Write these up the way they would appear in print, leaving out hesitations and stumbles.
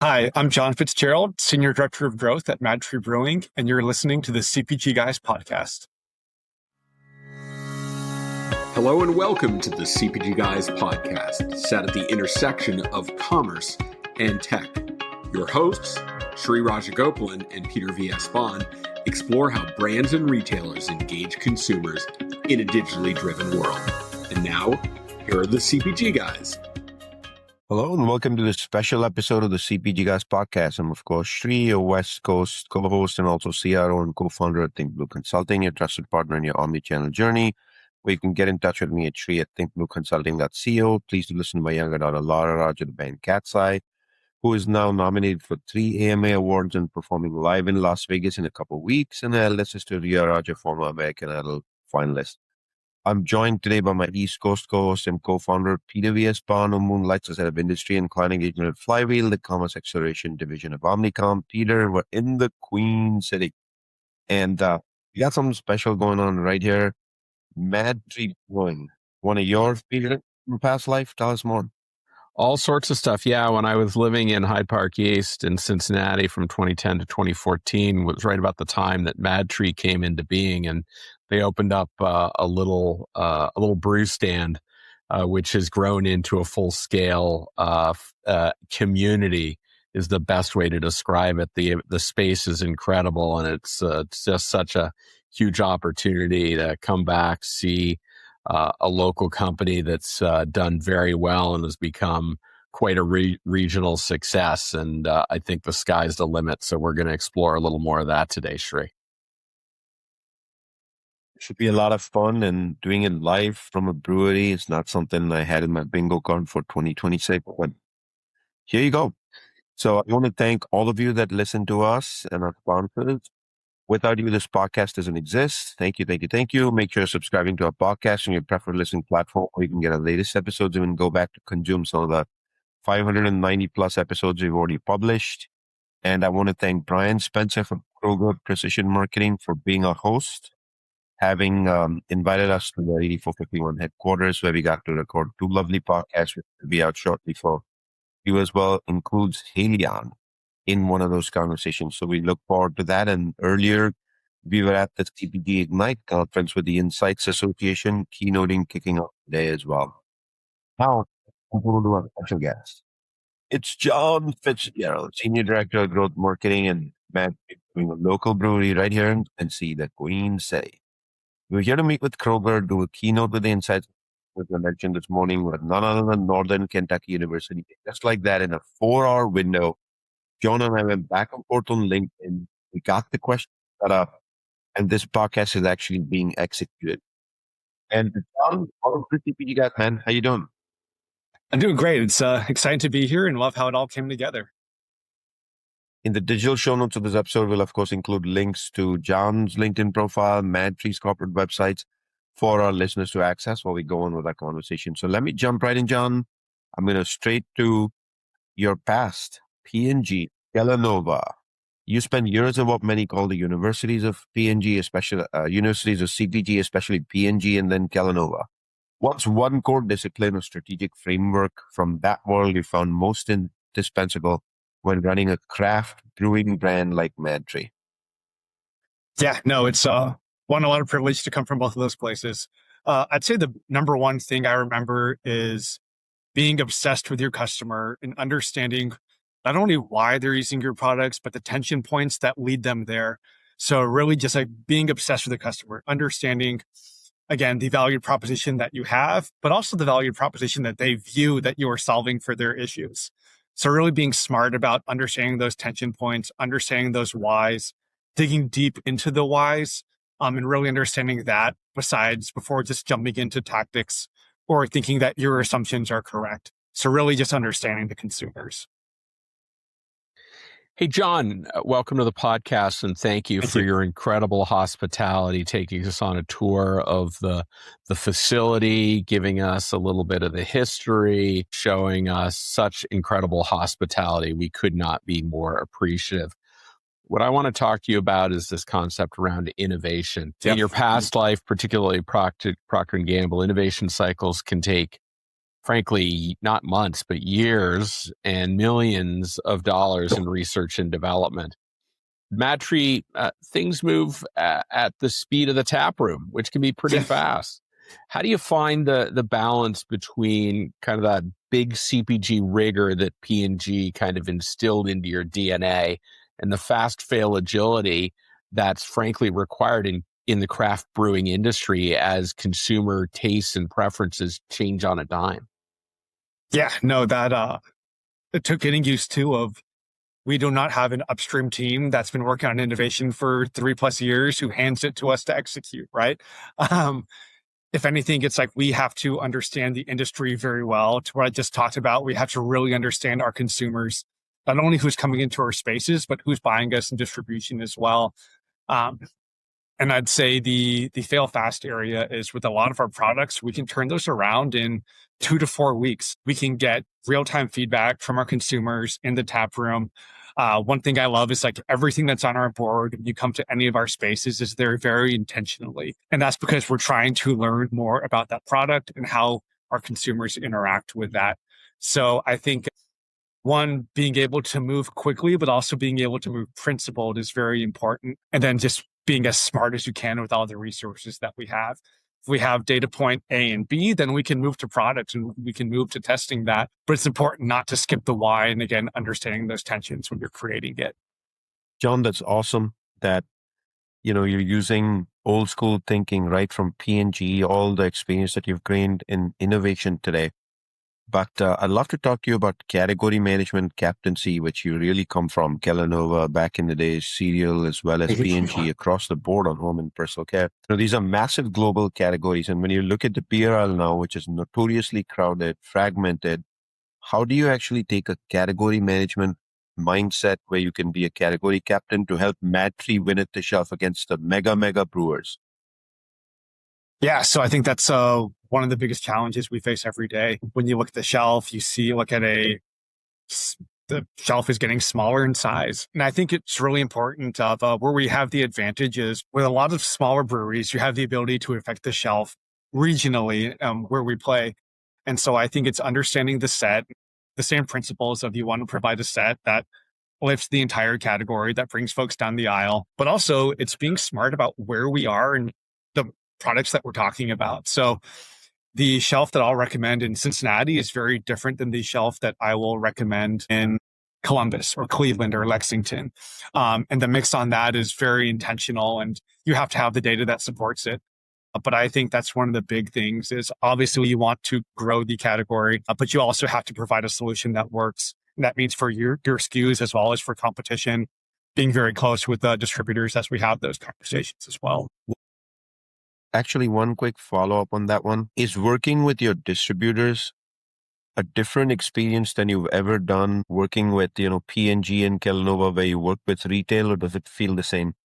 Hi, I'm John FitzGerald, Senior Director of Growth at MadTree Brewing, and you're listening to the CPG Guys podcast. Hello and welcome to the CPG Guys podcast, set at the intersection of commerce and tech. Your hosts, Sri Rajagopalan and Peter V.S. Bond, explore how brands and retailers engage consumers in a digitally driven world. And now, here are the CPG Guys. Hello and welcome to this special episode of the CPG Guys podcast. I'm, of course, Sri, a West Coast co-host and also CRO and co-founder at Think Blue Consulting, your trusted partner in your omnichannel journey, where you can get in touch with me at Sri at thinkblueconsulting.co. Please do listen to my younger daughter, Laura Raj, of the band Cat's Eye, who is now nominated for 3 AMA Awards and performing live in Las Vegas in a couple of weeks, and her eldest sister, Ria Raj, a former American Idol finalist. I'm joined today by my East Coast co-host and co-founder, Peter V.S. Bond, who moonlights as head of industry and client engagement at Flywheel, the commerce acceleration division of Omnicom. Peter, we're in the Queen City. And we got something special going on right here. MadTree Brewing. One of yours, Peter, from past life? Tell us more. All sorts of stuff. Yeah, when I was living in Hyde Park East in Cincinnati from 2010 to 2014 was right about the time that MadTree came into being, and they opened up a little brew stand, which has grown into a full scale community. Is the best way to describe it. The space is incredible, and it's just such a huge opportunity to come back, see a local company that's done very well and has become quite a regional success. And I think the sky's the limit. So we're going to explore a little more of that today, Sri. It should be a lot of fun, and doing it live from a brewery is not something I had in my bingo card for 2026, but here you go. So I want to thank all of you that listen to us and our sponsors. Without you, this podcast doesn't exist. Thank you, thank you, thank you. Make sure you're subscribing to our podcast on your preferred listening platform, where you can get our latest episodes and go back to consume some of the 590 plus episodes we've already published. And I want to thank Brian Spencer from Kroger Precision Marketing for being our host, having invited us to the 8451 headquarters, where we got to record 2 lovely podcasts, which will be out shortly for you as well, includes Helion in one of those conversations. So we look forward to that. And earlier, we were at the CPG Ignite conference with the Insights Association, keynoting, kicking off today as well. Now, we'll do our special guest. It's John FitzGerald, Senior Director of Growth Marketing and doing a local brewery right here in NC, the Queen City. We're here to meet with Kroger, do a keynote with the Insights, as I mentioned this morning, with none other than Northern Kentucky University. Just like that, in a 4-hour window, John and I went back and forth on LinkedIn. We got the question set up, and this podcast is actually being executed. And John, all of the CPG guys, man, how you doing? I'm doing great. It's exciting to be here and love how it all came together. In the digital show notes of this episode, we'll of course include links to John's LinkedIn profile, MadTree's corporate websites for our listeners to access while we go on with our conversation. So let me jump right in, John. I'm going to straight to your past. P&G, Kellanova. You spent years in what many call the universities of P&G, especially universities of CPG, especially P&G, and then Kellanova. What's one core discipline or strategic framework from that world you found most indispensable when running a craft brewing brand like MadTree? Yeah, no, it's a lot of privilege to come from both of those places. I'd say the number one thing I remember is being obsessed with your customer and understanding not only why they're using your products, but the tension points that lead them there. So really just like being obsessed with the customer, understanding, again, the value proposition that you have, but also the value proposition that they view that you are solving for their issues. So really being smart about understanding those tension points, understanding those whys, digging deep into the whys, and really understanding that before just jumping into tactics or thinking that your assumptions are correct. So really just understanding the consumers. Hey, John, welcome to the podcast, and thank you for your incredible hospitality, taking us on a tour of the facility, giving us a little bit of the history, showing us such incredible hospitality. We could not be more appreciative. What I want to talk to you about is this concept around innovation. Yep. In your past life, particularly Procter & Gamble, innovation cycles can take frankly, not months, but years and millions of dollars in research and development. MadTree, things move at the speed of the tap room, which can be pretty fast. How do you find the balance between kind of that big CPG rigor that P&G kind of instilled into your DNA and the fast fail agility that's frankly required in the craft brewing industry as consumer tastes and preferences change on a dime? Yeah, no, that it took getting used to of we do not have an upstream team that's been working on innovation for 3+ years who hands it to us to execute, right? Um, if anything, it's like we have to understand the industry very well. To what I just talked about, we have to really understand our consumers, not only who's coming into our spaces, but who's buying us in distribution as well. Um, and I'd say the fail fast area is with a lot of our products, we can turn those around in 2 to 4 weeks. We can get real-time feedback from our consumers in the tap room. One thing I love is like everything that's on our board, when you come to any of our spaces, is there very intentionally. And that's because we're trying to learn more about that product and how our consumers interact with that. So I think one, being able to move quickly, but also being able to move principled is very important. And then just being as smart as you can with all the resources that we have. If we have data point A and B, then we can move to products and we can move to testing that. But it's important not to skip the why. And again, understanding those tensions when you're creating it. John, that's awesome that, you're using old school thinking right from P&G, all the experience that you've gained in innovation today. But I'd love to talk to you about category management captaincy, which you really come from. Kellanova back in the days, cereal, as well as P&G across the board on home and personal care. These are massive global categories. And when you look at the beer aisle now, which is notoriously crowded, fragmented, how do you actually take a category management mindset where you can be a category captain to help MadTree win at the shelf against the mega brewers? Yeah, so I think that's one of the biggest challenges we face every day. When you look at the shelf, the shelf is getting smaller in size. And I think it's really important of where we have the advantages with a lot of smaller breweries, you have the ability to affect the shelf regionally where we play. And so I think it's understanding the set, the same principles of you want to provide a set that lifts the entire category, that brings folks down the aisle, but also it's being smart about where we are and the products that we're talking about. So the shelf that I'll recommend in Cincinnati is very different than the shelf that I will recommend in Columbus or Cleveland or Lexington. And the mix on that is very intentional and you have to have the data that supports it. But I think that's one of the big things is obviously you want to grow the category, but you also have to provide a solution that works. And that means for your SKUs as well as for competition, being very close with the distributors as we have those conversations as well. Actually, one quick follow-up on that one. Is working with your distributors a different experience than you've ever done working with, P&G and Kellanova where you work with retail, or does it feel the same?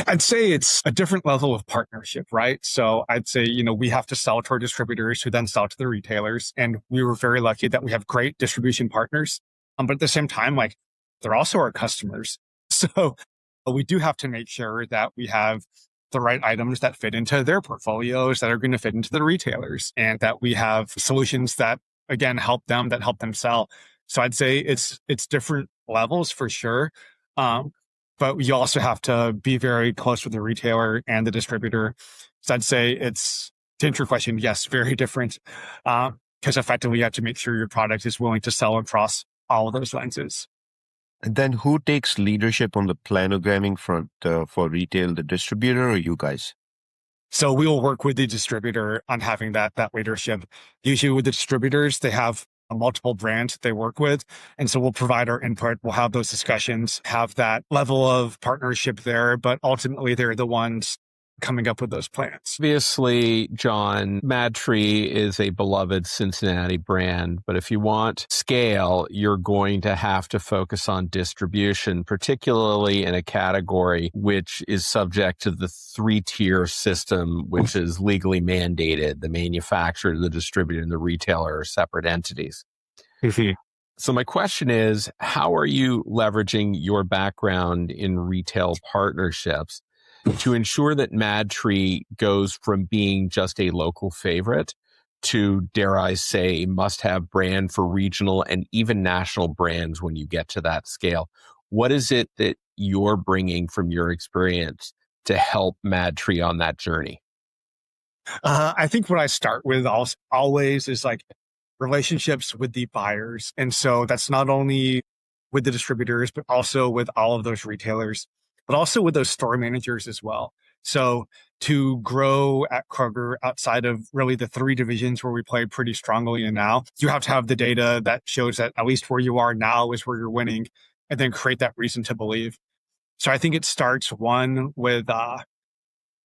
I'd say it's a different level of partnership, right? So I'd say, we have to sell to our distributors who then sell to the retailers. And we were very lucky that we have great distribution partners. But at the same time, like they're also our customers. So we do have to make sure that we have the right items that fit into their portfolios that are going to fit into the retailers and that we have solutions that, again, help them sell. So I'd say it's different levels for sure. But you also have to be very close with the retailer and the distributor. So I'd say to answer your question, yes, very different. Because effectively you have to make sure your product is willing to sell across all of those lenses. And then who takes leadership on the planogramming front for retail, the distributor or you guys? So we will work with the distributor on having that leadership. Usually with the distributors, they have multiple brands they work with. And so we'll provide our input. We'll have those discussions, have that level of partnership there, but ultimately they're the ones coming up with those plans. Obviously, John, MadTree is a beloved Cincinnati brand, but if you want scale, you're going to have to focus on distribution, particularly in a category which is subject to the 3-tier system, which is legally mandated. The manufacturer, the distributor, and the retailer are separate entities. So my question is, how are you leveraging your background in retail partnerships to ensure that MadTree goes from being just a local favorite to, dare I say, must-have brand for regional and even national brands when you get to that scale. What is it that you're bringing from your experience to help MadTree on that journey? I think what I start with always is like relationships with the buyers. And so that's not only with the distributors, but also with all of those retailers, but also with those store managers as well. So to grow at Kroger outside of really the three divisions where we play pretty strongly in now, you have to have the data that shows that at least where you are now is where you're winning, and then create that reason to believe. So I think it starts one with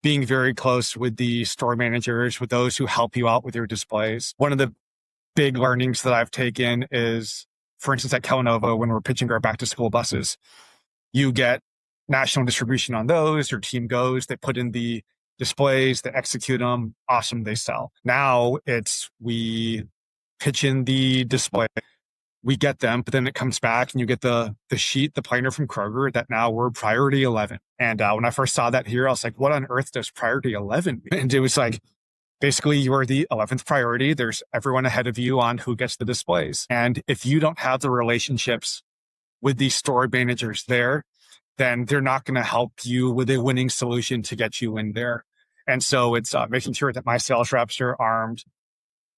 being very close with the store managers, with those who help you out with your displays. One of the big learnings that I've taken is, for instance, at Kellanova, when we're pitching our back to school buses, you get national distribution on those. Your team goes, they put in the displays, they execute them. Awesome. They sell. Now we pitch in the display, we get them, but then it comes back and you get the sheet, the planner from Kroger that now we're priority 11. And when I first saw that here, I was like, what on earth does priority 11 mean? And it was like, basically, you are the 11th priority. There's everyone ahead of you on who gets the displays. And if you don't have the relationships with the store managers there, then they're not going to help you with a winning solution to get you in there. And so it's making sure that my sales reps are armed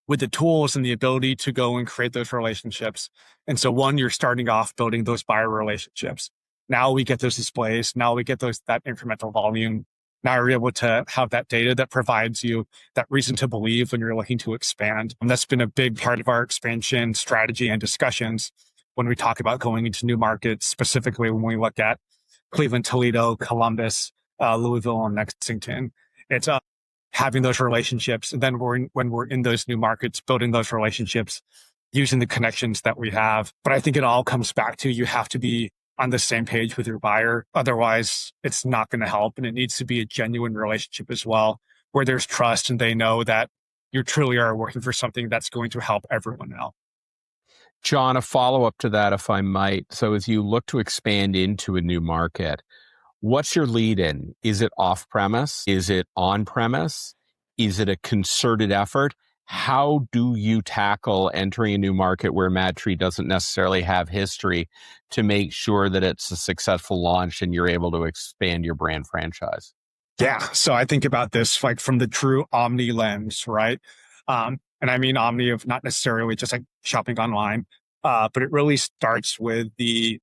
with the tools and the ability to go and create those relationships. And so one, you're starting off building those buyer relationships. Now we get those displays. Now we get that incremental volume. Now you're able to have that data that provides you that reason to believe when you're looking to expand. And that's been a big part of our expansion strategy and discussions when we talk about going into new markets, specifically when we look at Cleveland, Toledo, Columbus, Louisville, and Lexington. It's having those relationships. And then when we're in those new markets, building those relationships, using the connections that we have. But I think it all comes back to you have to be on the same page with your buyer. Otherwise, it's not going to help. And it needs to be a genuine relationship as well, where there's trust and they know that you truly are working for something that's going to help everyone out. John, a follow-up to that, if I might. So as you look to expand into a new market, what's your lead in? Is it off-premise? Is it on-premise? Is it a concerted effort? How do you tackle entering a new market where MadTree doesn't necessarily have history to make sure that it's a successful launch and you're able to expand your brand franchise? Yeah. So I think about this like from the true omni lens, right? And I mean omni of not necessarily just like shopping online, but it really starts with the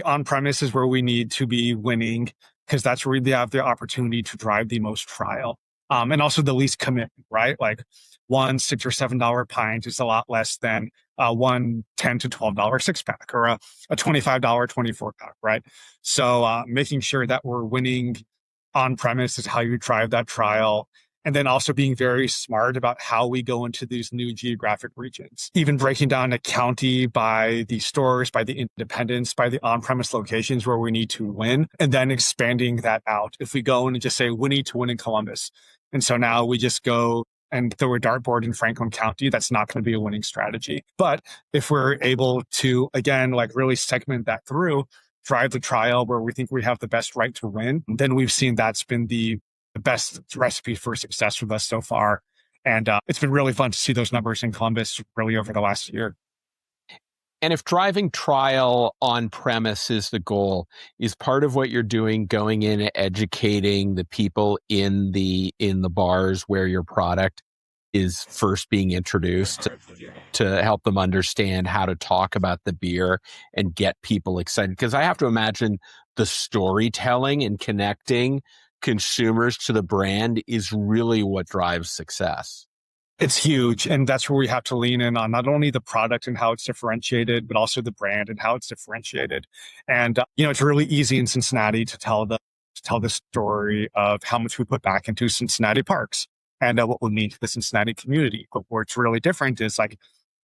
on-premise is where we need to be winning because that's where we have the opportunity to drive the most trial. And also the least commitment, right? Like one $6 or $7 pint is a lot less than one $10 to $12 six-pack or a $25 24-pack, right? So making sure that we're winning on-premise is how you drive that trial. And then also being very smart about how we go into these new geographic regions, even breaking down a county by the stores, by the independents, by the on-premise locations where we need to win, and then expanding that out. If we go in and just say, we need to win in Columbus. And so now we just go and throw a dartboard in Franklin County, that's not going to be a winning strategy. But if we're able to, again, like really segment that through, drive the trial where we think we have the best right to win, then we've seen that's been the best recipe for success with us so far. And it's been really fun to see those numbers in Columbus really over the last year. And if driving trial on premise is the goal, is part of what you're doing going in and educating the people in the bars where your product is first being introduced to help them understand how to talk about the beer and get people excited? Because I have to imagine the storytelling and connecting consumers to the brand is really what drives success. It's huge. And that's where we have to lean in on not only the product and how it's differentiated, but also the brand and how it's differentiated. And, it's really easy in Cincinnati to tell the story of how much we put back into Cincinnati parks and what we mean to the Cincinnati community. But where it's really different is like,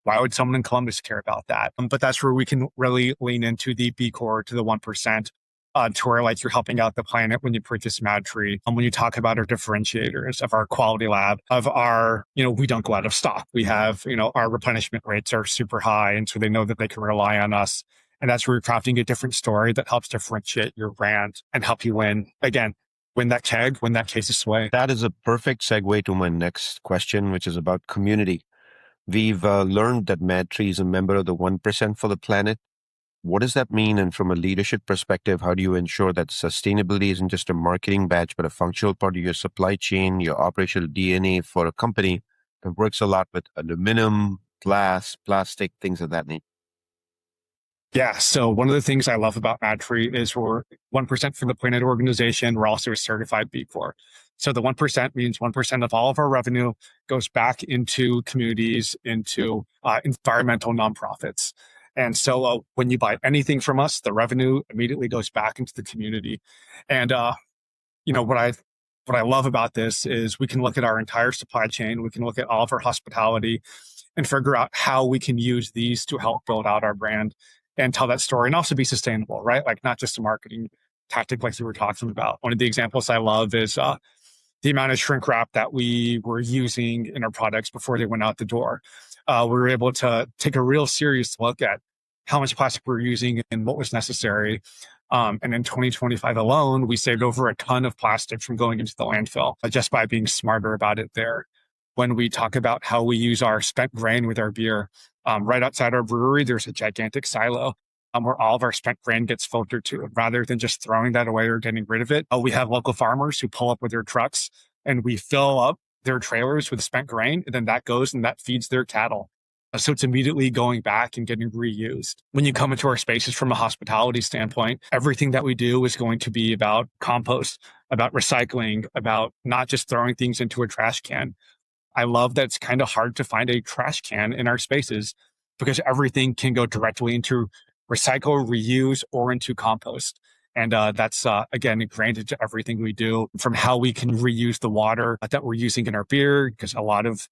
why would someone in Columbus care about that? But that's where we can really lean into the B Corp, to the 1%. To where like you're helping out the planet when you purchase MadTree. When you talk about our differentiators of our quality lab, of our, we don't go out of stock. We have, our replenishment rates are super high. And so they know that they can rely on us. And that's where you're crafting a different story that helps differentiate your brand and help you win. Again, win that keg, win that case of sway. That is a perfect segue to my next question, which is about community. We've learned that MadTree is a member of the 1% for the planet. What does that mean? And from a leadership perspective, how do you ensure that sustainability isn't just a marketing badge, but a functional part of your supply chain, your operational DNA for a company that works a lot with aluminum, glass, plastic, things of that nature? Yeah. So one of the things I love about MadTree is we're 1% for the planet organization. We're also a certified B Corp. So the 1% means 1% of all of our revenue goes back into communities, into environmental nonprofits. And so when you buy anything from us, the revenue immediately goes back into the community. And what I love about this is we can look at our entire supply chain, we can look at all of our hospitality and figure out how we can use these to help build out our brand and tell that story and also be sustainable, right? Like not just a marketing tactic like we were talking about. One of the examples I love is the amount of shrink wrap that we were using in our products before they went out the door. We were able to take a real serious look at how much plastic we were using and what was necessary. And in 2025 alone, we saved over a ton of plastic from going into the landfill just by being smarter about it there. When we talk about how we use our spent grain with our beer, right outside our brewery, there's a gigantic silo where all of our spent grain gets filtered to. Rather than just throwing that away or getting rid of it, we have local farmers who pull up with their trucks and we fill up their trailers with spent grain. And then that goes and that feeds their cattle. So it's immediately going back and getting reused. When you come into our spaces from a hospitality standpoint, everything that we do is going to be about compost, about recycling, about not just throwing things into a trash can. I love that it's kind of hard to find a trash can in our spaces because everything can go directly into recycle, reuse, or into compost. And that's, again, granted to everything we do, from how we can reuse the water that we're using in our beer, because a lot of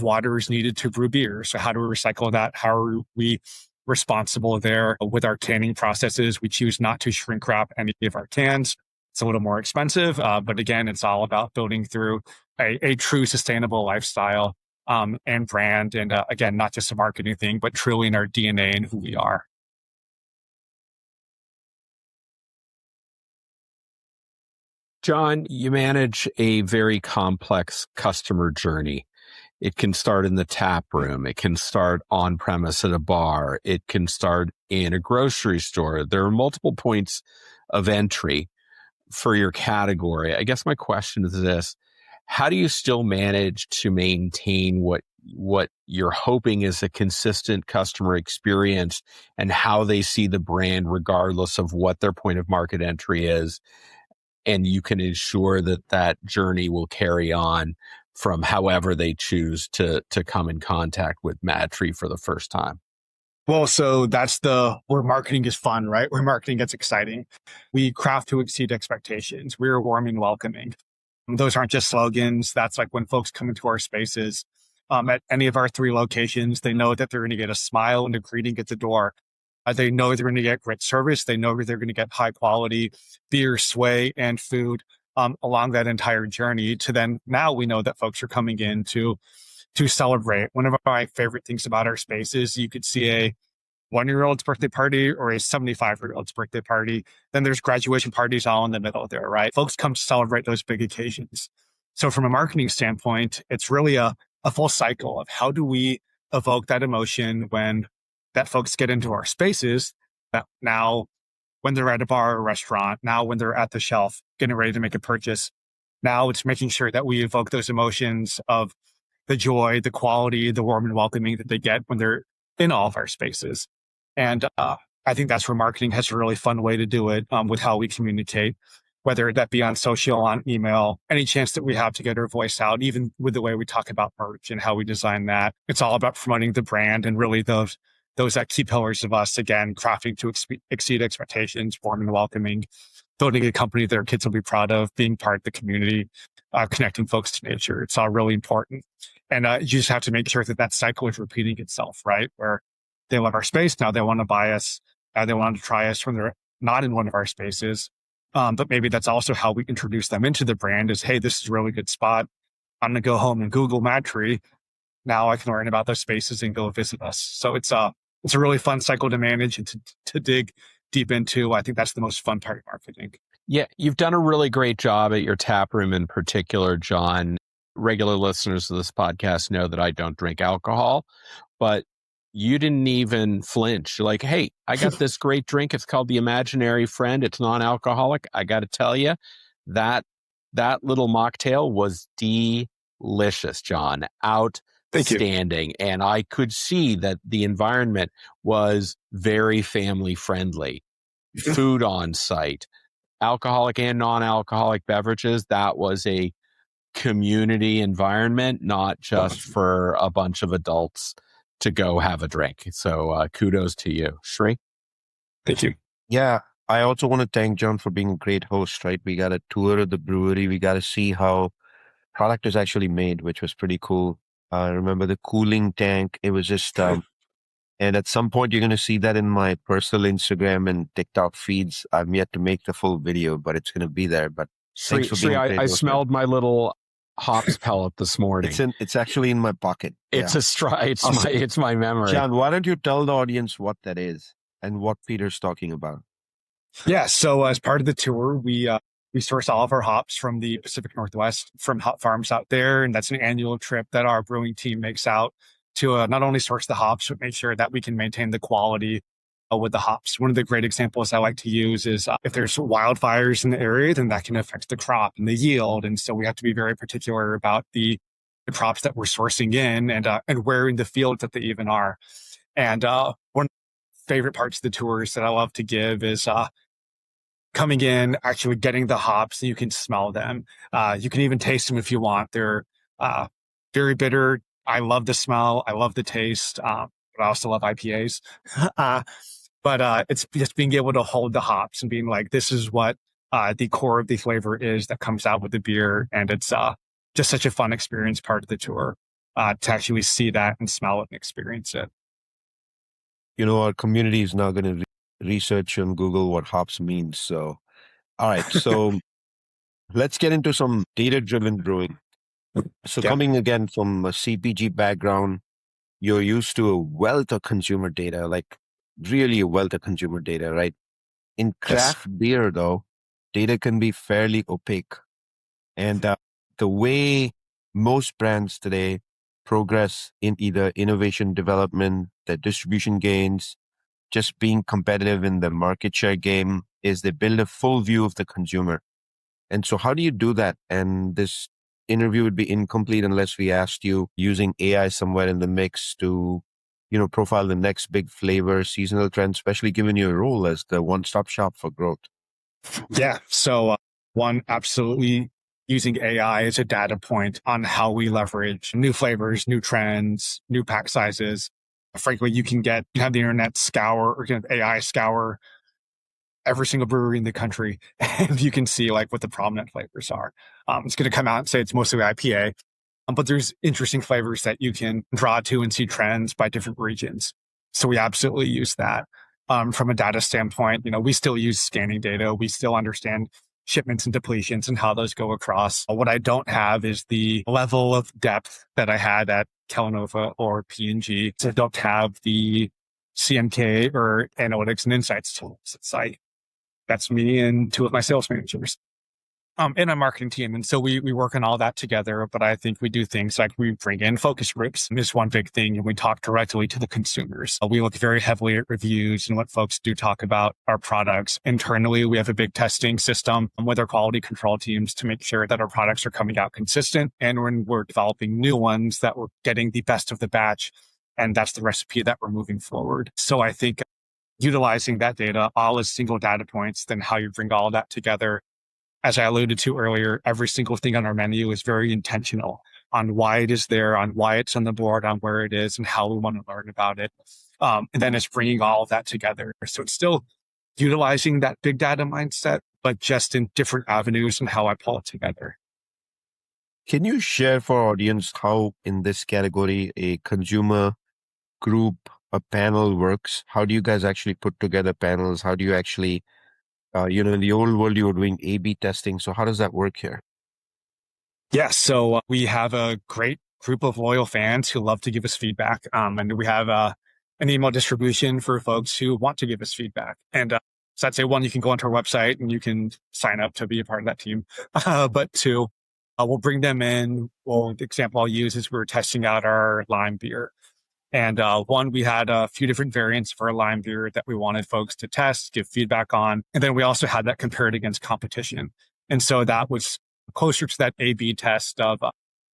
water is needed to brew beer. So how do we recycle that? How are we responsible there with our canning processes? We choose not to shrink wrap any of our cans. It's a little more expensive, but again, it's all about building through a true sustainable lifestyle and brand. And again, not just a marketing thing, but truly in our DNA and who we are. John, you manage a very complex customer journey. It can start in the tap room. It can start on premise at a bar. It can start in a grocery store. There are multiple points of entry for your category. I guess my question is this: how do you still manage to maintain what you're hoping is a consistent customer experience and how they see the brand regardless of what their point of market entry is? And you can ensure that that journey will carry on from however they choose to come in contact with MadTree for the first time. Well, so that's where marketing is fun, right? Where marketing gets exciting. We craft to exceed expectations. We're warm and welcoming. Those aren't just slogans. That's like when folks come into our spaces at any of our 3 locations, they know that they're going to get a smile and a greeting at the door. They know they're going to get great service. They know they're going to get high quality beer, sway, and food along that entire journey. To then now we know that folks are coming in to celebrate. One of my favorite things about our space is you could see a 1-year-old's birthday party or a 75-year-old's birthday party. Then there's graduation parties all in the middle there, right? Folks come to celebrate those big occasions. So from a marketing standpoint, it's really a full cycle of how do we evoke that emotion when that folks get into our spaces, that now when they're at a bar or restaurant, now when they're at the shelf getting ready to make a purchase. Now it's making sure that we evoke those emotions of the joy, the quality, the warm and welcoming that they get when they're in all of our spaces. And I think that's where marketing has a really fun way to do it with how we communicate, whether that be on social, on email, any chance that we have to get our voice out, even with the way we talk about merch and how we design that. It's all about promoting the brand and really those key pillars of us, again, crafting to exceed expectations, warm and welcoming, building a company that our kids will be proud of, being part of the community, connecting folks to nature. It's all really important. And you just have to make sure that cycle is repeating itself, right? Where they love our space. Now they want to buy us. They want to try us when they're not in one of our spaces. But maybe that's also how we introduce them into the brand is, hey, this is a really good spot. I'm going to go home and Google MadTree. Now I can learn about those spaces and go visit us. So it's a really fun cycle to manage and to dig deep into. I think that's the most fun part of marketing. Yeah, you've done a really great job at your tap room in particular, John. Regular listeners of this podcast know that I don't drink alcohol, but you didn't even flinch. You're like, hey, I got this great drink. It's called the Imaginary Friend. It's non-alcoholic. I got to tell you, that that little mocktail was delicious, John. Thank you. Outstanding. And I could see that the environment was very family friendly. Food on site, alcoholic and non-alcoholic beverages. That was a community environment, not just for a bunch of adults to go have a drink. So kudos to you, Shri. Thank you. Yeah, I also want to thank John for being a great host, right? We got a tour of the brewery. We got to see how product is actually made, which was pretty cool. I remember the cooling tank. It was just, and at some point you're going to see that in my personal Instagram and TikTok feeds. I'm yet to make the full video, but it's going to be there. But thanks for being a great I host, man. smelled my little hops pellet this morning. It's actually in my pocket. It's a stride. It's my memory. John, why don't you tell the audience what that is and what Peter's talking about? Yeah. So as part of the tour, we source all of our hops from the Pacific Northwest from hop farms out there. And that's an annual trip that our brewing team makes out to not only source the hops, but make sure that we can maintain the quality with the hops. One of the great examples I like to use is if there's wildfires in the area, then that can affect the crop and the yield. And so we have to be very particular about the crops that we're sourcing in and where in the fields that they even are. And one of the favorite parts of the tours that I love to give is coming in, actually getting the hops, and you can smell them. You can even taste them if you want. They're very bitter. I love the smell. I love the taste. But I also love IPAs. But it's just being able to hold the hops and being like, this is what the core of the flavor is that comes out with the beer. And it's just such a fun experience part of the tour to actually see that and smell it and experience it. You know, our community is now going to research on Google what hops means. So, all right. So let's get into some data-driven brewing. So coming again from a CPG background, you're used to a wealth of consumer data, like really a wealth of consumer data, right? In craft beer, though, data can be fairly opaque. And the way most brands today progress in either innovation development, their distribution gains, just being competitive in the market share game, is they build a full view of the consumer. And so how do you do that? And this interview would be incomplete unless we asked you using AI somewhere in the mix to, profile the next big flavor, seasonal trend, especially given your role as the one-stop shop for growth. Yeah. So one, absolutely using AI as a data point on how we leverage new flavors, new trends, new pack sizes. Frankly, you have the internet scour or AI scour every single brewery in the country, and you can see like what the prominent flavors are. It's going to come out and say it's mostly IPA, but there's interesting flavors that you can draw to and see trends by different regions. So we absolutely use that. From a data standpoint, we still use scanning data. We still understand shipments and depletions and how those go across. What I don't have is the level of depth that I had at Kellanova or P&G. So I don't have the CMK or analytics and insights tools. That's me and two of my sales managers and a marketing team. And so we work on all that together. But I think we do things like we bring in focus groups. And this one big thing, and we talk directly to the consumers. We look very heavily at reviews and what folks do talk about our products. Internally, we have a big testing system with our quality control teams to make sure that our products are coming out consistent. And when we're developing new ones, that we're getting the best of the batch. And that's the recipe that we're moving forward. So I think utilizing that data all as single data points, then how you bring all of that together. As I alluded to earlier, every single thing on our menu is very intentional on why it is there, on why it's on the board, on where it is, and how we want to learn about it. And then it's bringing all of that together. So it's still utilizing that big data mindset, but just in different avenues and how I pull it together. Can you share for our audience how in this category a consumer group, a panel works? How do you guys actually put together panels? How do you actually, in the old world, you were doing A/B testing. So how does that work here? Yeah, so we have a great group of loyal fans who love to give us feedback. And we have an email distribution for folks who want to give us feedback. And So I'd say one, you can go onto our website and you can sign up to be a part of that team. But two, we'll bring them in. Well, the example I'll use is we were testing out our lime beer. And one, we had a few different variants for a lime beer that we wanted folks to test, give feedback on. And then we also had that compared against competition. And so that was closer to that A/B test of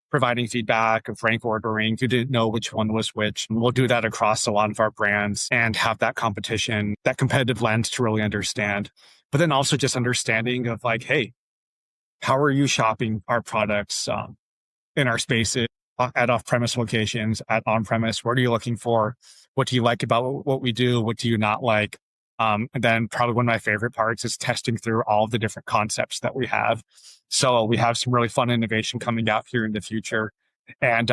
providing feedback, of rank ordering, who didn't know which one was which. And we'll do that across a lot of our brands and have that competition, that competitive lens to really understand. But then also just understanding of like, hey, how are you shopping our products in our spaces? At off-premise locations, at on-premise, what are you looking for? What do you like about what we do? What do you not like? And then probably one of my favorite parts is testing through all of the different concepts that we have. So we have some really fun innovation coming out here in the future. And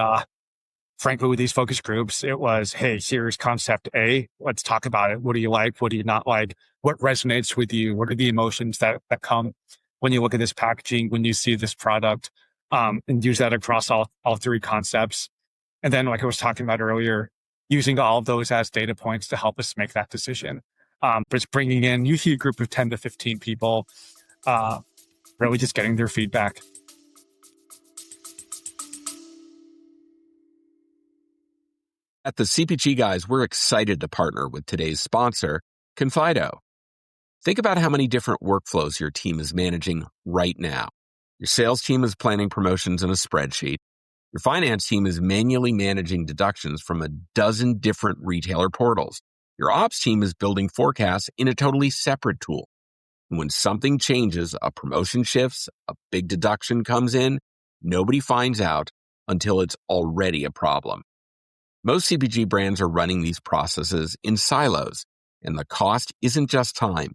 frankly, with these focus groups, it was, hey, here's concept A. Let's talk about it. What do you like? What do you not like? What resonates with you? What are the emotions that come when you look at this packaging, when you see this product? And use that across all three concepts. And then, like I was talking about earlier, using all of those as data points to help us make that decision. But it's bringing in usually a group of 10 to 15 people, really just getting their feedback. At the CPG Guys, we're excited to partner with today's sponsor, Confido. Think about how many different workflows your team is managing right now. Your sales team is planning promotions in a spreadsheet. Your finance team is manually managing deductions from a dozen different retailer portals. Your ops team is building forecasts in a totally separate tool. And when something changes, a promotion shifts, a big deduction comes in, nobody finds out until it's already a problem. Most CPG brands are running these processes in silos, and the cost isn't just time.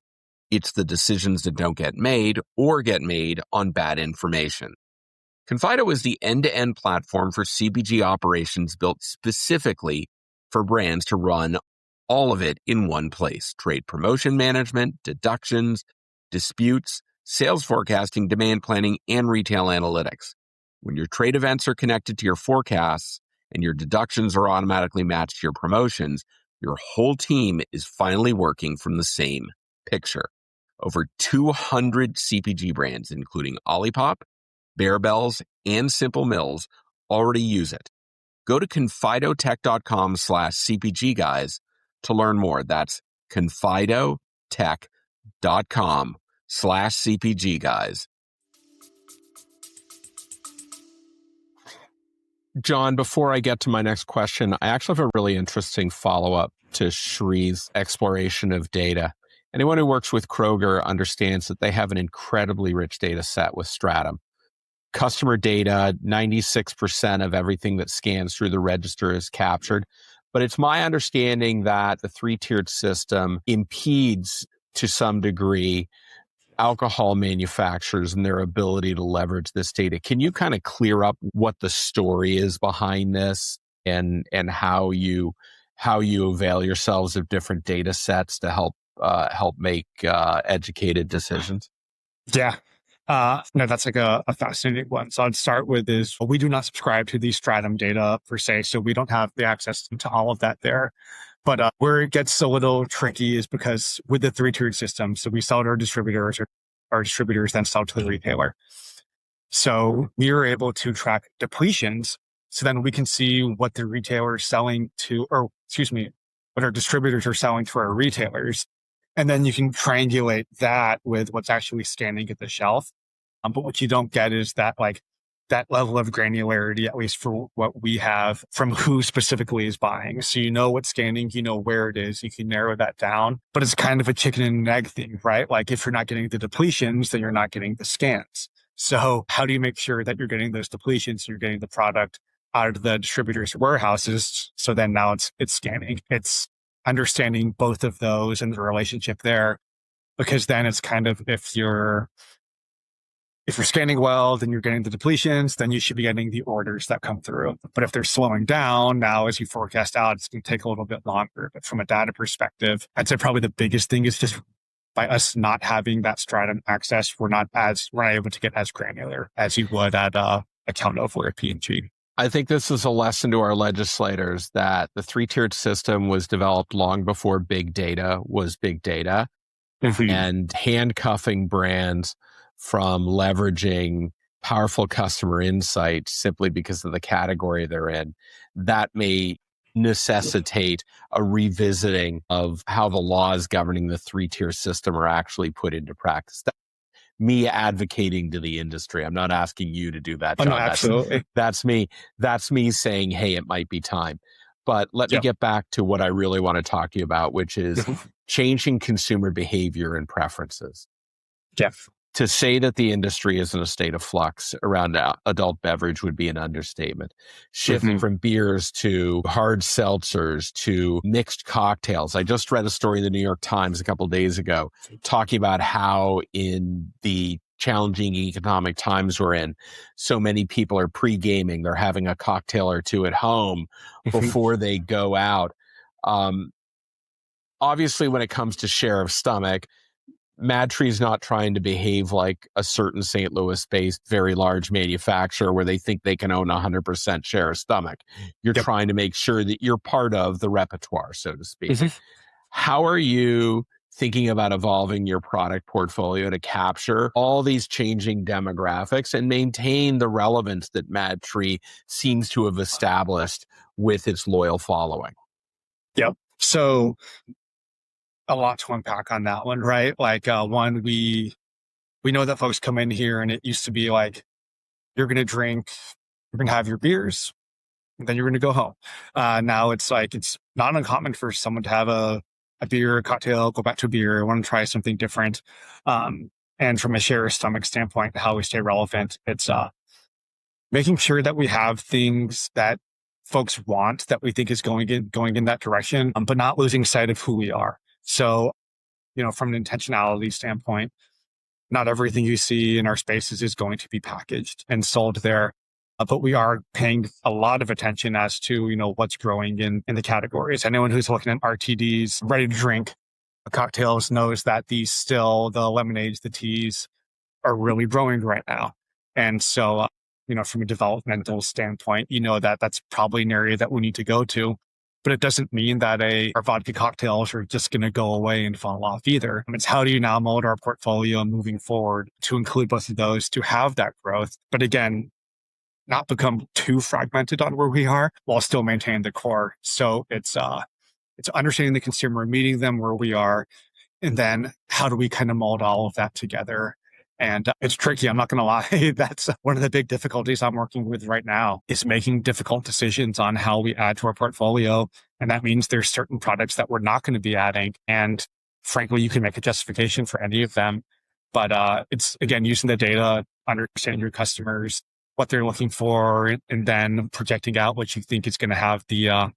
It's the decisions that don't get made or get made on bad information. Confido is the end-to-end platform for CPG operations built specifically for brands to run all of it in one place. Trade promotion management, deductions, disputes, sales forecasting, demand planning, and retail analytics. When your trade events are connected to your forecasts and your deductions are automatically matched to your promotions, your whole team is finally working from the same picture. Over 200 CPG brands, including Olipop, Bearbells, and Simple Mills, already use it. Go to confidotech.com/CPG guys to learn more. That's confidotech.com/CPG guys. John, before I get to my next question, I actually have a really interesting follow-up to Shree's exploration of data. Anyone who works with Kroger understands that they have an incredibly rich data set with Stratum. Customer data, 96% of everything that scans through the register is captured. But it's my understanding that the three-tiered system impedes, to some degree, alcohol manufacturers and their ability to leverage this data. Can you kind of clear up what the story is behind this and how you avail yourselves of different data sets to help make educated decisions? Yeah. No, that's like a fascinating one. So I'd start with is we do not subscribe to the Stratum data per se, so we don't have the access to all of that there. But where it gets a little tricky is because with the three-tiered system, so we sell to our distributors, or our distributors then sell to the retailer. So we are able to track depletions, so then we can see what the retailer is selling to, or excuse me, what our distributors are selling to our retailers. And then you can triangulate that with what's actually standing at the shelf. But what you don't get is that level of granularity, at least for what we have, from who specifically is buying. So you know what's scanning, you know where it is, you can narrow that down. But it's kind of a chicken and egg thing, right? Like if you're not getting the depletions, then you're not getting the scans. So how do you make sure that you're getting those depletions, you're getting the product out of the distributors' warehouses? So then now it's scanning. It's understanding both of those and the relationship there, because then it's kind of, if you're scanning well, then you're getting the depletions, then you should be getting the orders that come through. But if they're slowing down now, as you forecast out, it's going to take a little bit longer. But from a data perspective, I'd say probably the biggest thing is just by us not having that Stratum access, we're not able to get as granular as you would at account over a P&G. I think this is a lesson to our legislators that the three-tiered system was developed long before big data was big data. and handcuffing brands from leveraging powerful customer insight simply because of the category they're in, that may necessitate a revisiting of how the laws governing the three-tier system are actually put into practice. That's me advocating to the industry. I'm not asking you to do that, John. No, absolutely. That's me saying, hey, it might be time. But let me get back to what I really want to talk to you about, which is changing consumer behavior and preferences. To say that the industry is in a state of flux around adult beverage would be an understatement. Shifting from beers to hard seltzers to mixed cocktails. I just read a story in the New York Times a couple of days ago talking about how in the challenging economic times we're in, so many people are pre-gaming. They're having a cocktail or two at home before they go out. Obviously, when it comes to share of stomach, MadTree is not trying to behave like a certain St. Louis-based very large manufacturer where they think they can own 100% share of stomach. You're trying to make sure that you're part of the repertoire, so to speak. How are you thinking about evolving your product portfolio to capture all these changing demographics and maintain the relevance that MadTree seems to have established with its loyal following? So a lot to unpack on that one, right? Like one, we know that folks come in here and it used to be like, you're going to have your beers, and then you're going to go home. Now it's like, it's not uncommon for someone to have a beer, a cocktail, go back to a beer, want to try something different. And from a share of stomach standpoint, how we stay relevant, it's making sure that we have things that folks want that we think is going in that direction, but not losing sight of who we are. So, from an intentionality standpoint, not everything you see in our spaces is going to be packaged and sold there. But we are paying a lot of attention as to, what's growing in the categories. Anyone who's looking at RTDs, ready to drink cocktails, knows that the lemonades, the teas are really growing right now. And so, from a developmental standpoint, that's probably an area that we need to go to. But it doesn't mean that our vodka cocktails are just going to go away and fall off either. It's how do you now mold our portfolio moving forward to include both of those to have that growth? But again, not become too fragmented on where we are while still maintaining the core. So it's understanding the consumer, meeting them where we are, and then how do we kind of mold all of that together? And it's tricky. I'm not going to lie. That's one of the big difficulties I'm working with right now is making difficult decisions on how we add to our portfolio. And that means there's certain products that we're not going to be adding. And frankly, you can make a justification for any of them. But it's, again, using the data, understanding your customers, what they're looking for, and then projecting out what you think is going to have the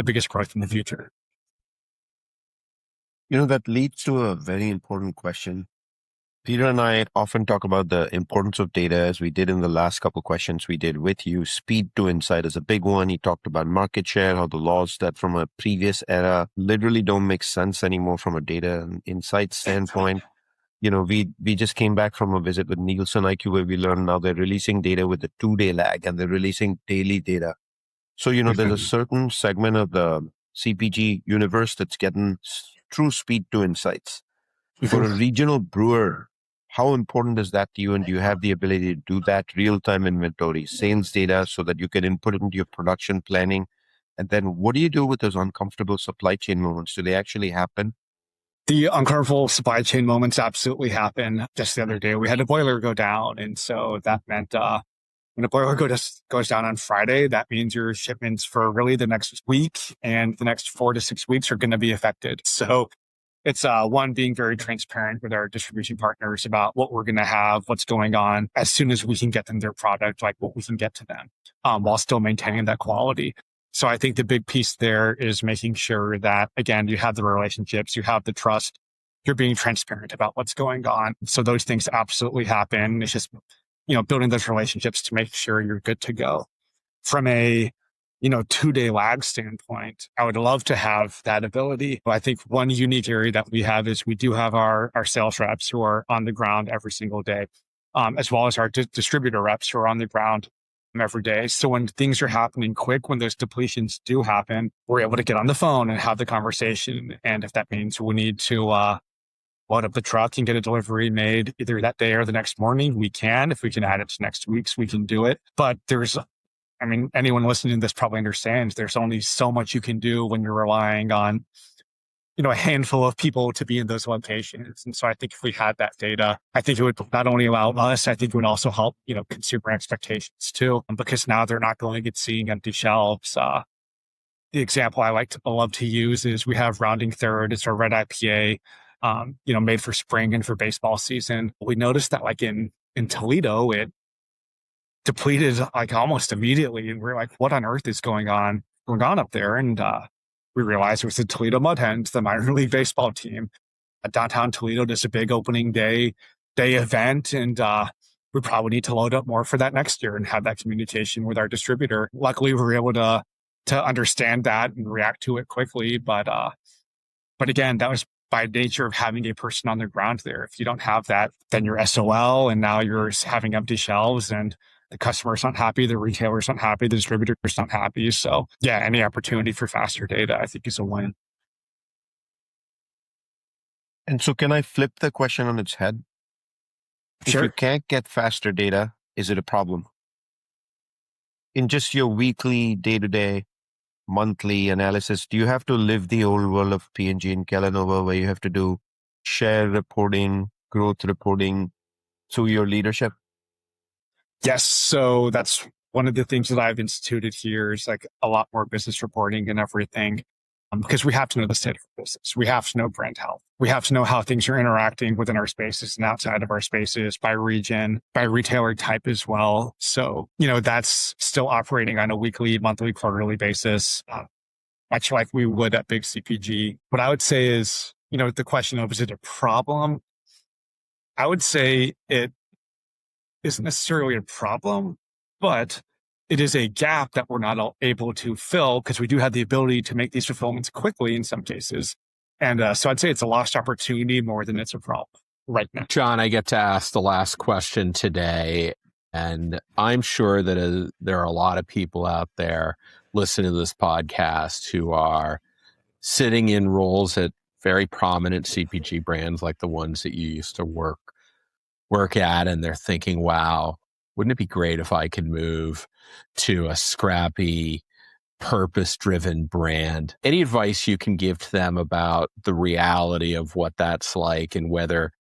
biggest growth in the future. That leads to a very important question. Peter and I often talk about the importance of data, as we did in the last couple of questions we did with you. Speed to insight is a big one. He talked about market share, how the laws that from a previous era literally don't make sense anymore from a data and insight standpoint. We just came back from a visit with Nielsen IQ where we learned now they're releasing data with a 2-day lag and they're releasing daily data. So, there's a certain segment of the CPG universe that's getting true speed to insights. For a regional brewer, how important is that to you? And do you have the ability to do that real-time inventory, sales data, so that you can input it into your production planning? And then what do you do with those uncomfortable supply chain moments? Do they actually happen? The uncomfortable supply chain moments absolutely happen. Just the other day, we had a boiler go down. And so that meant when a boiler goes down on Friday, that means your shipments for really the next week and the next 4 to 6 weeks are going to be affected. So it's one, being very transparent with our distribution partners about what we're going to have, what's going on, as soon as we can get them their product, like what we can get to them, while still maintaining that quality. So I think the big piece there is making sure that, again, you have the relationships, you have the trust, you're being transparent about what's going on. So those things absolutely happen. It's just, building those relationships to make sure you're good to go. From a 2-day lag standpoint, I would love to have that ability. I think one unique area that we have is we do have our sales reps who are on the ground every single day, as well as our distributor reps who are on the ground every day. So when things are happening quick, when those depletions do happen, we're able to get on the phone and have the conversation. And if that means we need to load up the truck and get a delivery made either that day or the next morning. We can. If we can add it to next week's, we can do it. But anyone listening to this probably understands there's only so much you can do when you're relying on, a handful of people to be in those locations. And so I think if we had that data, I think it would not only allow us, I think it would also help, consumer expectations too, because now they're not going and seeing empty shelves. The example I love to use is we have Rounding Third. It's our red IPA, made for spring and for baseball season. We noticed that like in Toledo, it depleted like almost immediately. And we're like, what on earth is going on up there? And we realized it was the Toledo Mud Hens, the minor league baseball team. Downtown Toledo does a big opening day event. And we probably need to load up more for that next year and have that communication with our distributor. Luckily, we were able to understand that and react to it quickly. But again, that was by nature of having a person on the ground there. If you don't have that, then you're SOL, and now you're having empty shelves, and the customer's not happy, the retailer's not happy, the distributor's not happy. So yeah, any opportunity for faster data, I think, is a win. And so can I flip the question on its head? Sure. If you can't get faster data, is it a problem? In just your weekly, day-to-day, monthly analysis, do you have to live the old world of P&G and Kellanova where you have to do share reporting, growth reporting through your leadership? Yes. So that's one of the things that I've instituted here is like a lot more business reporting and everything, because we have to know the state of our business. We have to know brand health. We have to know how things are interacting within our spaces and outside of our spaces, by region, by retailer type as well. So, that's still operating on a weekly, monthly, quarterly basis, much like we would at Big CPG. What I would say is, the question of, is it a problem? I would say it isn't necessarily a problem, but it is a gap that we're not able to fill because we do have the ability to make these fulfillments quickly in some cases. And so I'd say it's a lost opportunity more than it's a problem right now. John, I get to ask the last question today, and I'm sure that there are a lot of people out there listening to this podcast who are sitting in roles at very prominent CPG brands like the ones that you used to work at, and they're thinking, wow, wouldn't it be great if I could move to a scrappy, purpose-driven brand? Any advice you can give to them about the reality of what that's like, and what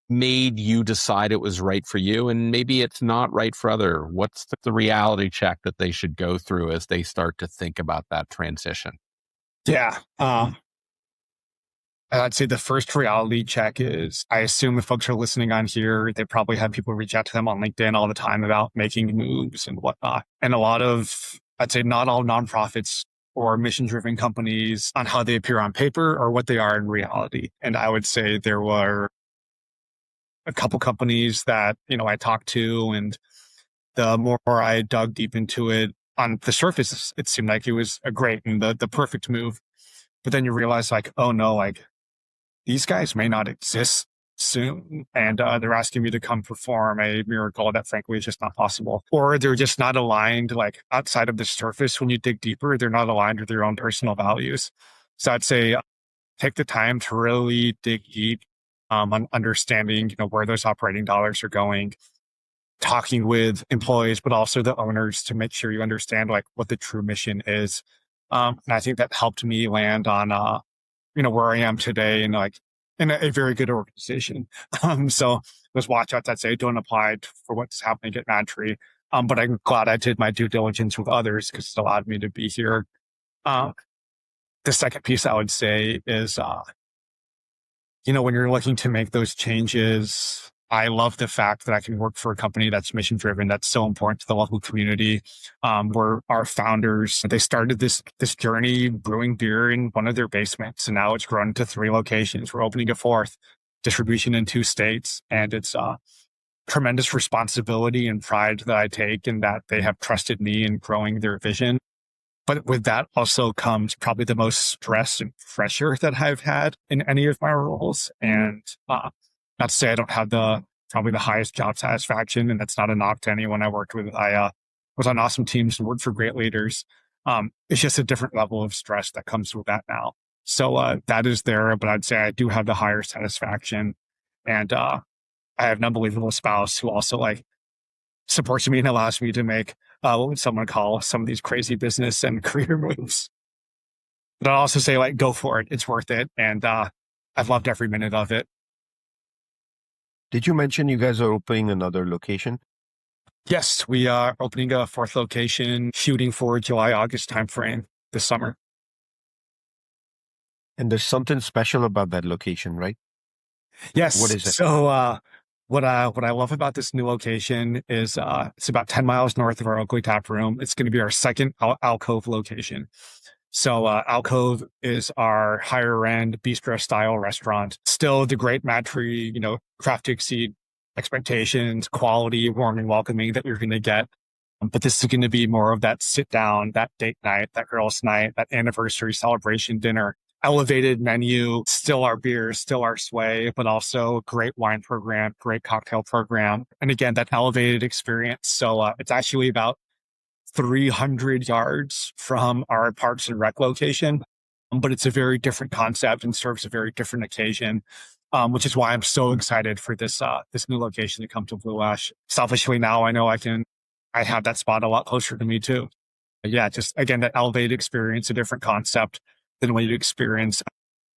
made you decide it was right for you and maybe it's not right for other? What's the reality check that they should go through as they start to think about that transition? Yeah. I'd say the first reality check is, I assume the folks who are listening on here, they probably have people reach out to them on LinkedIn all the time about making moves and whatnot. And I'd say not all nonprofits or mission-driven companies on how they appear on paper or what they are in reality. And I would say there were a couple companies that, I talked to, and the more I dug deep into it, on the surface, it seemed like it was a great and the perfect move. But then you realize like, oh no, like these guys may not exist soon. And they're asking me to come perform a miracle that frankly is just not possible. Or they're just not aligned, like outside of the surface. When you dig deeper, they're not aligned with their own personal values. So I'd say take the time to really dig deep on understanding, where those operating dollars are going, talking with employees, but also the owners to make sure you understand like what the true mission is. And I think that helped me land on, where I am today, and like in a very good organization. So those watchouts, I'd say, don't apply for what's happening at MadTree. But I'm glad I did my due diligence with others because it allowed me to be here. The second piece I would say is, when you're looking to make those changes, I love the fact that I can work for a company that's mission driven. That's so important to the local community. Where our founders, they started this journey brewing beer in one of their basements, and now it's grown to 3 locations. We're opening a 4th, distribution in 2 states, and it's tremendous responsibility and pride that I take in that they have trusted me in growing their vision. But with that also comes probably the most stress and pressure that I've had in any of my roles. And not to say I don't have probably the highest job satisfaction, and that's not a knock to anyone I worked with. I was on awesome teams and worked for great leaders. It's just a different level of stress that comes with that now. So that is there, but I'd say I do have the higher satisfaction. And I have an unbelievable spouse who also like supports me and allows me to make what would someone call some of these crazy business and career moves. But I'll also say like, go for it. It's worth it. And I've loved every minute of it. Did you mention you guys are opening another location? Yes, we are opening a fourth location, shooting for July, August timeframe this summer. And there's something special about that location, right? Yes. What is it? So what I love about this new location is it's about 10 miles north of our Oakley tap room. It's going to be our second alcove location. So Alcove is our higher end bistro style restaurant. Still the great MadTree, craft to exceed expectations, quality, warm and welcoming that you're going to get. But this is going to be more of that sit down, that date night, that girls' night, that anniversary celebration dinner. Elevated menu, still our beers, still our sway, but also great wine program, great cocktail program. And again, that elevated experience. So it's actually about 300 yards from our Parks and Rec location, but it's a very different concept and serves a very different occasion, which is why I'm so excited for this new location to come to Blue Ash. Selfishly now, I know I have that spot a lot closer to me too. But yeah, just again, that elevated experience, a different concept than what you'd experience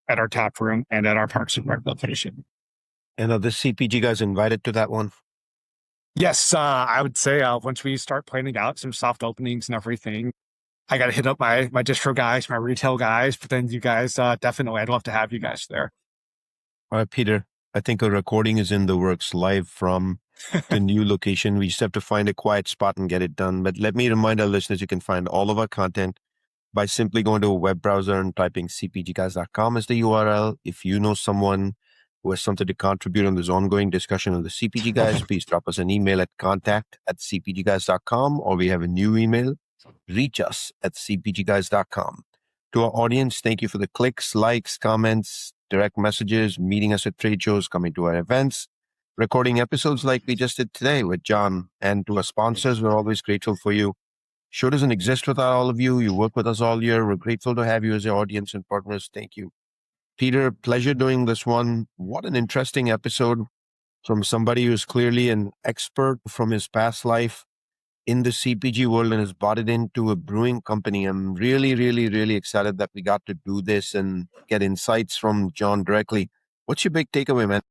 at our tap room and at our Parks and Rec location. And are the CPG guys invited to that one? Yes, I would say once we start planning out some soft openings and everything, I got to hit up my distro guys, my retail guys, but then you guys, definitely, I'd love to have you guys there. All right, Peter, I think a recording is in the works live from the new location. We just have to find a quiet spot and get it done. But let me remind our listeners, you can find all of our content by simply going to a web browser and typing cpgguys.com as the URL. If you know someone who has something to contribute on this ongoing discussion on the CPG Guys, please drop us an email at contact@cpgguys.com, or we have a new email, reach us at cpgguys.com. To our audience, thank you for the clicks, likes, comments, direct messages, meeting us at trade shows, coming to our events, recording episodes like we just did today with John. And to our sponsors, we're always grateful for you. Show doesn't exist without all of you. You work with us all year. We're grateful to have you as our audience and partners. Thank you. Peter, pleasure doing this one. What an interesting episode from somebody who's clearly an expert from his past life in the CPG world and has brought it into a brewing company. I'm really, really, really excited that we got to do this and get insights from John directly. What's your big takeaway, man?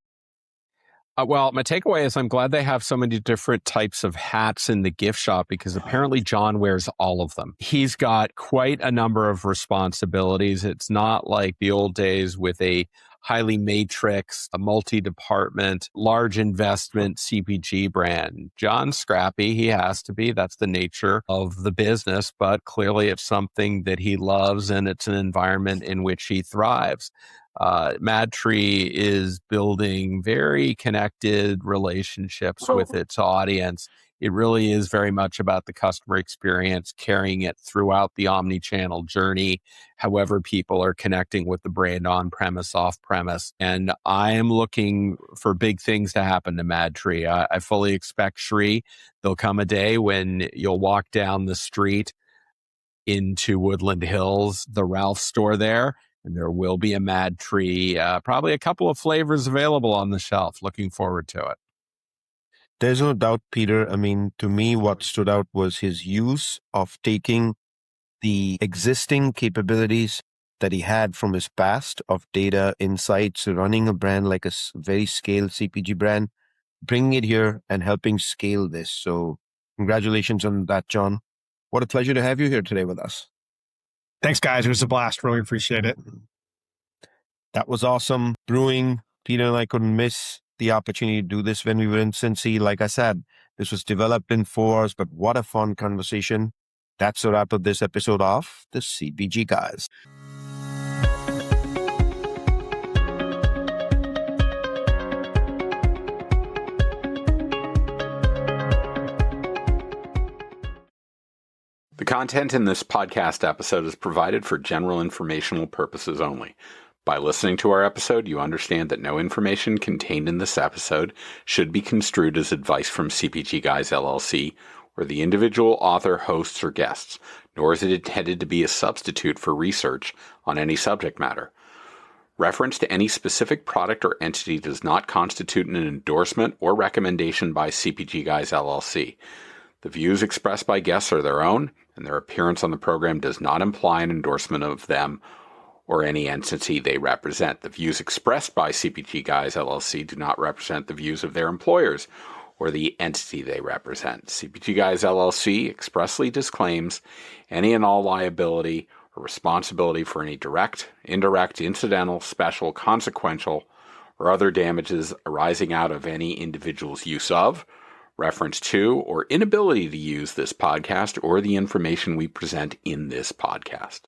Well, my takeaway is I'm glad they have so many different types of hats in the gift shop, because apparently John wears all of them. He's got quite a number of responsibilities. It's not like the old days with a highly matrix, a multi-department, large investment CPG brand. John's scrappy. He has to be. That's the nature of the business, but clearly it's something that he loves and it's an environment in which he thrives. MadTree is building very connected relationships with its audience. It really is very much about the customer experience, carrying it throughout the omni-channel journey, however people are connecting with the brand on-premise, off-premise. And I am looking for big things to happen to MadTree. I fully expect, Shri, there'll come a day when you'll walk down the street into Woodland Hills, the Ralph store there, and there will be a MadTree, probably a couple of flavors available on the shelf. Looking forward to it. There's no doubt, Peter. I mean, to me, what stood out was his use of taking the existing capabilities that he had from his past of data, insights, running a brand like a very scaled CPG brand, bringing it here and helping scale this. So congratulations on that, John. What a pleasure to have you here today with us. Thanks, guys. It was a blast. Really appreciate it. That was awesome. Brewing, Peter and I couldn't miss the opportunity to do this when we were in Cincy. Like I said, this was developed in 4 hours, but what a fun conversation. That's a wrap of this episode of the CPG Guys. The content in this podcast episode is provided for general informational purposes only. By listening to our episode, you understand that no information contained in this episode should be construed as advice from CPG Guys LLC or the individual author, hosts, or guests, nor is it intended to be a substitute for research on any subject matter. Reference to any specific product or entity does not constitute an endorsement or recommendation by CPG Guys LLC. The views expressed by guests are their own, and their appearance on the program does not imply an endorsement of them or any entity they represent. The views expressed by CPG Guys LLC do not represent the views of their employers or the entity they represent. CPG Guys LLC expressly disclaims any and all liability or responsibility for any direct, indirect, incidental, special, consequential, or other damages arising out of any individual's use of, reference to, or inability to use this podcast or the information we present in this podcast.